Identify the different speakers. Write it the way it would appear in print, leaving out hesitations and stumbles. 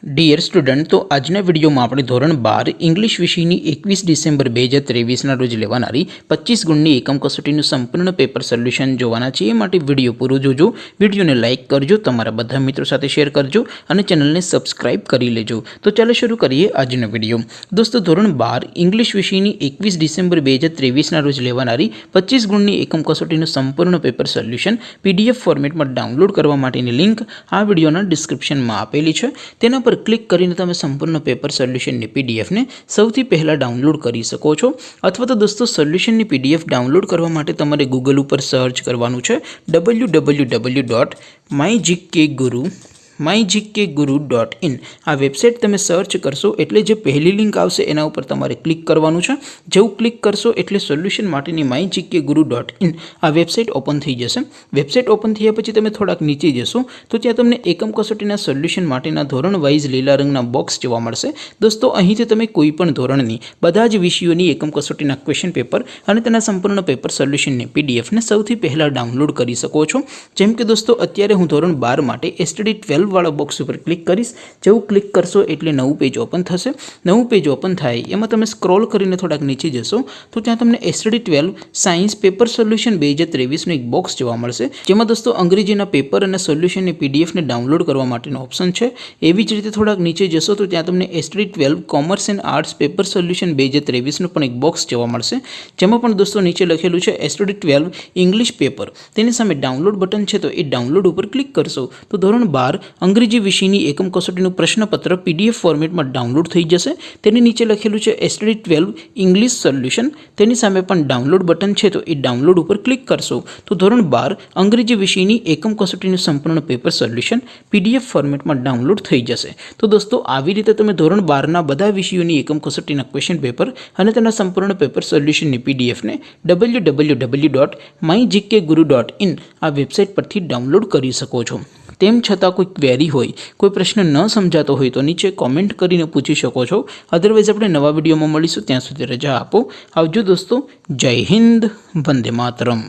Speaker 1: Dear student, तो आजना video में આપણે ધોરણ 12 इंग्लिश વિષયની 21 ડિસેમ્બર 2023 રોજ લેવાનારી 25 ગુણની એકમ કસોટીનું સંપૂર્ણ પેપર સોલ્યુશન જોવાના છે। એ માટે વિડિયો પૂરો જોજો, વિડિયોને લાઈક કરજો, તમારા બધા મિત્રો સાથે શેર કરજો અને ચેનલને સબસ્ક્રાઇબ કરી લેજો। તો ચાલો શરૂ કરીએ આજનો વિડિયો। દોસ્તો, ધોરણ 12 इंग्लिश વિષયની 21 ડિસેમ્બર 2023 રોજ લેવાનારી 25 ગુણની એકમ કસોટીનું સંપૂર્ણ પેપર સોલ્યુશન PDF ફોર્મેટમાં ડાઉનલોડ કરવા માટેની લિંક આ વિડિયોના ડિસ્ક્રિપ્શનમાં આપેલી છે। તેના પર ક્લિક કરીને તમે સંપૂર્ણ પેપર સોલ્યુશનની PDF ને સૌથી પહેલા ડાઉનલોડ કરી શકો છો। અથવા તો દોસ્તો, સોલ્યુશનની PDF ડાઉનલોડ કરવા માટે તમારે ગૂગલ ઉપર સર્ચ કરવાનું છે www.mygkguru.in। આ વેબસાઇટ તમે સર્ચ કરશો એટલે જે પહેલી લિંક આવશે એના ઉપર તમારે ક્લિક કરવાનું છે। જેવું ક્લિક કરશો એટલે સોલ્યુશન માટેની mygkguru.in આ વેબસાઇટ ઓપન થઈ જશે। વેબસાઇટ ઓપન થયા પછી તમે થોડાક નીચે જશો તો ત્યાં તમને એકમ કસોટીના સોલ્યુશન માટેના ધોરણ વાઇઝ લીલા રંગના બોક્સ જોવા મળશે। દોસ્તો, અહીંથી તમે કોઈ પણ ધોરણની બધા જ વિષયોની એકમ કસોટીના ક્વેશ્ચન પેપર અને તેના સંપૂર્ણ પેપર સોલ્યુશનની PDF ને સૌથી પહેલા ડાઉનલોડ કરી શકો છો। જેમ કે દોસ્તો, અત્યારે હું ધોરણ 12 માટે STD 12 વાળા બોક્સ ઉપર ક્લિક કરીશ। જેવું ક્લિક કરશો એટલે નવું પેજ ઓપન થશે। નવું પેજ ઓપન થાય એમાં તમે સ્ક્રોલ કરીને થોડાક નીચે જશો તો ત્યાં તમને STD 12 સાયન્સ પેપર સોલ્યુશન 2023નું એક બોક્સ જોવા મળશે, જેમાં દોસ્તો અંગ્રેજીના પેપર અને સોલ્યુશનની PDF ને ડાઉનલોડ કરવા માટેનો ઓપ્શન છે। એવી જ રીતે થોડાક નીચે જશો તો ત્યાં તમને STD 12 commerce and arts paper solution 2023નું પણ એક બોક્સ જોવા મળશે, જેમાં પણ દોસ્તો નીચે લખેલું છે STD 12 ઇંગ્લિશ પેપર। તેની સામે ડાઉનલોડ બટન છે, તો એ ડાઉનલોડ ઉપર ક્લિક કરશો તો ધોરણ 12 અંગ્રેજી વિષયની એકમ કસોટીનું પ્રશ્નપત્ર PDF ફોર્મેટમાં ડાઉનલોડ થઈ જશે। તેની નીચે લખેલું છે STD 12 ઇંગ્લિશ સોલ્યુશન। તેની સામે પણ ડાઉનલોડ બટન છે, તો એ ડાઉનલોડ ઉપર ક્લિક કરશો તો ધોરણ 12 અંગ્રેજી વિષયની એકમ કસોટીનું સંપૂર્ણ પેપર સોલ્યુશન PDF ફોર્મેટમાં ડાઉનલોડ થઈ જશે। તો દોસ્તો, આવી રીતે તમે ધોરણ 12ના બધા વિષયોની એકમ કસોટીના ક્વેશ્ચન પેપર અને તેના સંપૂર્ણ પેપર સોલ્યુશનની PDF ને www.mygkguru.in આ વેબસાઇટ પરથી ડાઉનલોડ કરી શકો છો। તેમ છતાં કોઈ ક્વેરી હોય, કોઈ પ્રશ્ન ન સમજાતો હોય તો નીચે કોમેન્ટ કરીને પૂછી શકો છો। અધરવાઇઝ આપણે નવા વિડીયોમાં મળીશું, ત્યાં સુધી રજા આપો। આવજો દોસ્તો, જય હિન્દ, વંદે માતરમ।